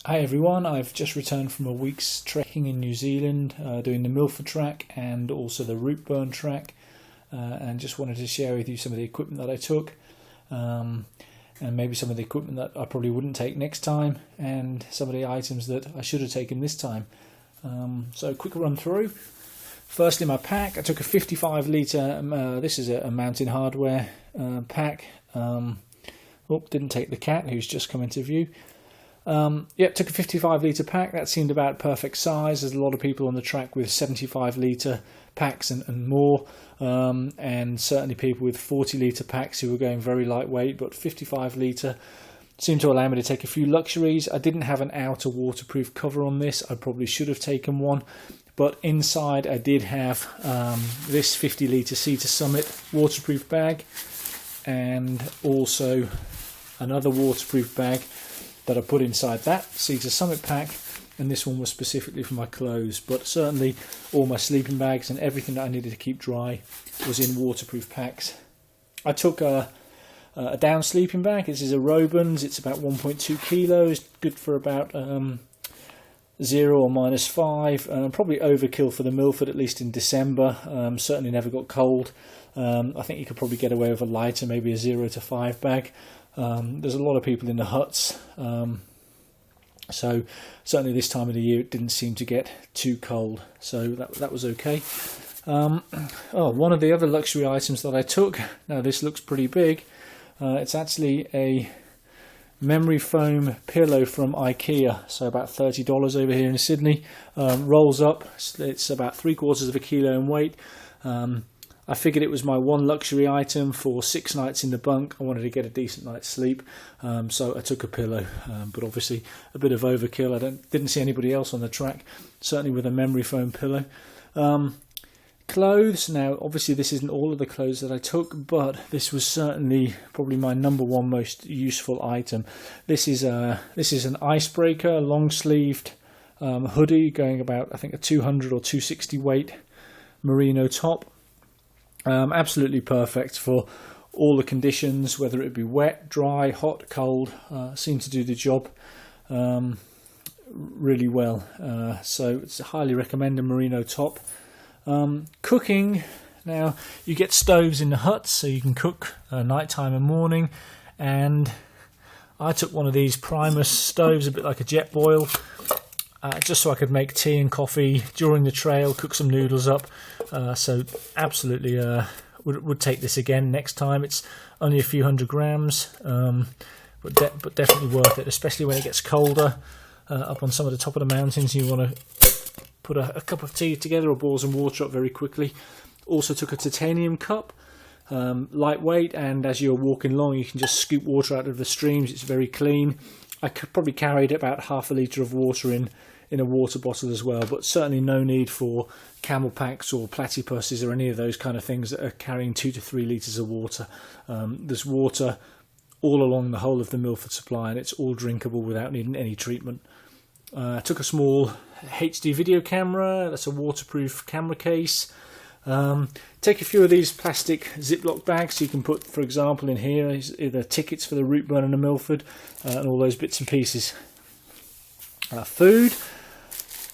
Hi everyone, I've just returned from a week's trekking in New Zealand, doing the Milford track and also the Routeburn track, and just wanted to share with you some of the equipment that I took, and maybe some of the equipment that I probably wouldn't take next time, and some of the items that I should have taken this time. So quick run through. First in my pack, I took a 55 litre, this is a Mountain Hardware pack. Didn't take the cat who's just come into view. Took a 55 litre pack. That seemed about perfect size. There's a lot of people on the track with 75 litre packs and more, and certainly people with 40 litre packs who were going very lightweight, but 55 litre seemed to allow me to take a few luxuries. I didn't have an outer waterproof cover on this. I probably should have taken one, but inside I did have this 50 litre Sea to Summit waterproof bag, and also another waterproof bag that I put inside that Sea to Summit pack, and this one was specifically for my clothes, but certainly all my sleeping bags and everything that I needed to keep dry was in waterproof packs. I took a down sleeping bag. This is a Routeburn. It's about 1.2 kilos, good for about 0 or -5, probably overkill for the Milford, at least in December. Certainly never got cold. I think you could probably get away with a lighter, maybe a 0 to 5 bag. There's a lot of people in the huts, so certainly this time of the year it didn't seem to get too cold, so that was okay. One of the other luxury items that I took, now this looks pretty big, it's actually a memory foam pillow from IKEA, so about $30 over here in Sydney. Rolls up, it's about 3/4 of a kilo in weight. I figured it was my one luxury item for 6 nights in the bunk. I wanted to get a decent night's sleep, so I took a pillow, but obviously a bit of overkill. I didn't see anybody else on the track, certainly with a memory foam pillow. Clothes, now obviously this isn't all of the clothes that I took, but this was certainly probably my number one most useful item. This is an icebreaker, long-sleeved hoodie, going about I think a 200 or 260 weight merino top. Absolutely perfect for all the conditions, whether it be wet, dry, hot, cold. Seemed to do the job really well. So it's a highly recommended merino top. Cooking, now you get stoves in the huts, so you can cook nighttime and morning. And I took one of these Primus stoves, a bit like a jet boil, just so I could make tea and coffee during the trail, cook some noodles up. So absolutely would take this again next time. It's only a few hundred grams, but definitely worth it, especially when it gets colder. Up on some of the top of the mountains, you want to put a cup of tea together or boil some water up very quickly. Also took a titanium cup, lightweight, and as you're walking along you can just scoop water out of the streams. It's very clean. I could probably carried about half a litre of water in a water bottle as well, but certainly no need for camel packs or platypuses or any of those kind of things that are carrying 2 to 3 litres of water. There's water all along the whole of the Milford supply, and it's all drinkable without needing any treatment. I took a small HD video camera. That's a waterproof camera case. Take a few of these plastic Ziploc bags, so you can put, for example, in here either tickets for the Routeburn and the Milford, and all those bits and pieces. Food.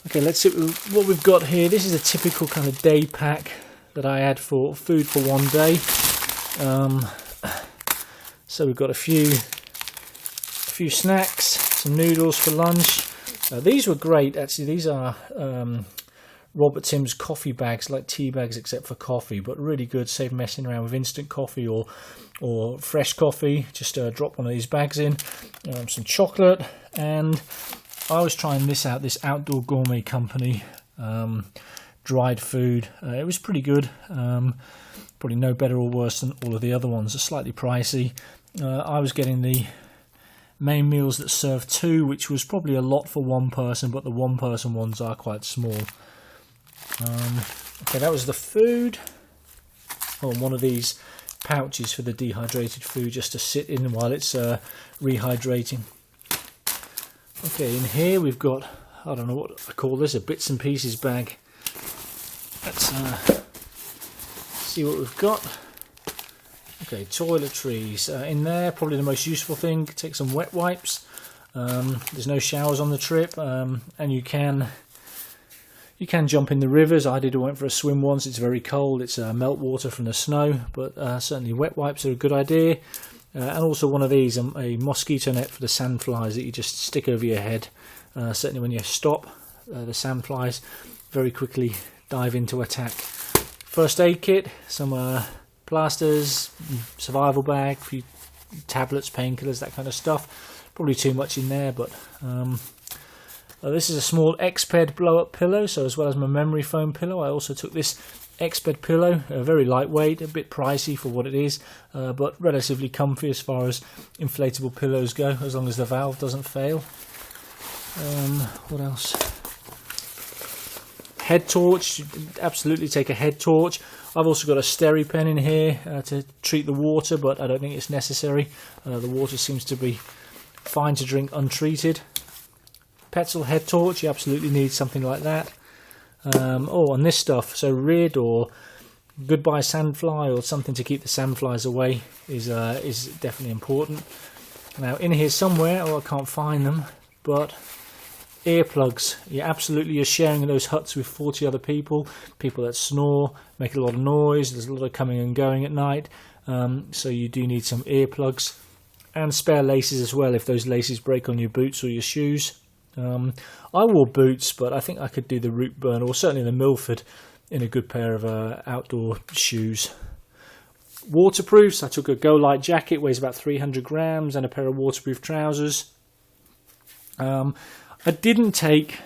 Okay, let's see what we've got here. This is a typical kind of day pack that I had for food for one day. So we've got a few snacks, some noodles for lunch. These were great, actually. These are Robert Tim's coffee bags, like tea bags except for coffee, but really good. Save messing around with instant coffee or fresh coffee. Just drop one of these bags in. Some chocolate, and I was trying this out, this Outdoor Gourmet Company dried food. It was pretty good. Probably no better or worse than all of the other ones. They're slightly pricey. I was getting the main meals that serve 2, which was probably a lot for one person, but the one person ones are quite small. Okay, that was the food. And one of these pouches for the dehydrated food, just to sit in while it's rehydrating. Okay, in here we've got, I don't know what I call this, a bits and pieces bag. Let's see what we've got. Okay, toiletries. In there, probably the most useful thing, take some wet wipes. There's no showers on the trip, and you can jump in the rivers. I went for a swim once. It's very cold. It's melt water from the snow, but certainly wet wipes are a good idea. And also one of these, a mosquito net for the sandflies that you just stick over your head. Certainly when you stop, the sandflies very quickly dive into attack. First aid kit, some plasters, survival bag, a few tablets, painkillers, that kind of stuff. Probably too much in there, but this is a small X-Ped blow-up pillow, so as well as my memory foam pillow, I also took this X-Ped pillow, very lightweight, a bit pricey for what it is, but relatively comfy as far as inflatable pillows go, as long as the valve doesn't fail. What else? Head torch, absolutely take a head torch. I've also got a SteriPen in here to treat the water, but I don't think it's necessary. The water seems to be fine to drink untreated. Petzl head torch, you absolutely need something like that. And this stuff, so rear door, goodbye sandfly, or something to keep the sandflies away is definitely important. Now in here somewhere, I can't find them, but earplugs. You're sharing those huts with 40 other people that snore, make a lot of noise, there's a lot of coming and going at night, so you do need some earplugs, and spare laces as well if those laces break on your boots or your shoes. I wore boots, but I think I could do the Routeburn, or certainly the Milford, in a good pair of outdoor shoes. Waterproofs, I took a Go Light jacket, weighs about 300 grams, and a pair of waterproof trousers. I didn't take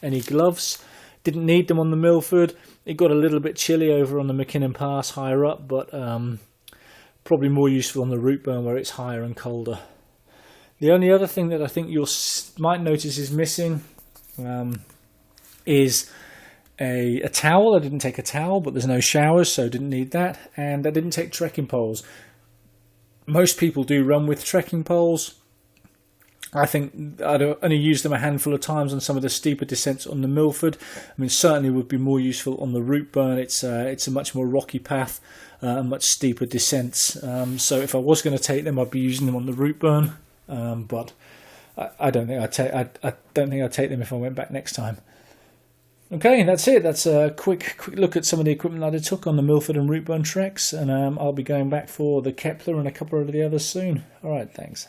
any gloves, didn't need them on the Milford. It got a little bit chilly over on the McKinnon Pass higher up, but probably more useful on the Routeburn where it's higher and colder. The only other thing that I think you might notice is missing is a towel. I didn't take a towel, but there's no showers, so didn't need that. And I didn't take trekking poles. Most people do run with trekking poles. I think I'd only used them a handful of times on some of the steeper descents on the Milford. I mean, certainly would be more useful on the Routeburn. It's a much more rocky path, and much steeper descents. So if I was going to take them, I'd be using them on the Routeburn. But I don't think I'd take them if I went back next time. Okay, that's it. That's a quick look at some of the equipment that I took on the Milford and Routeburn treks, and I'll be going back for the Kepler and a couple of the others soon. All right, thanks.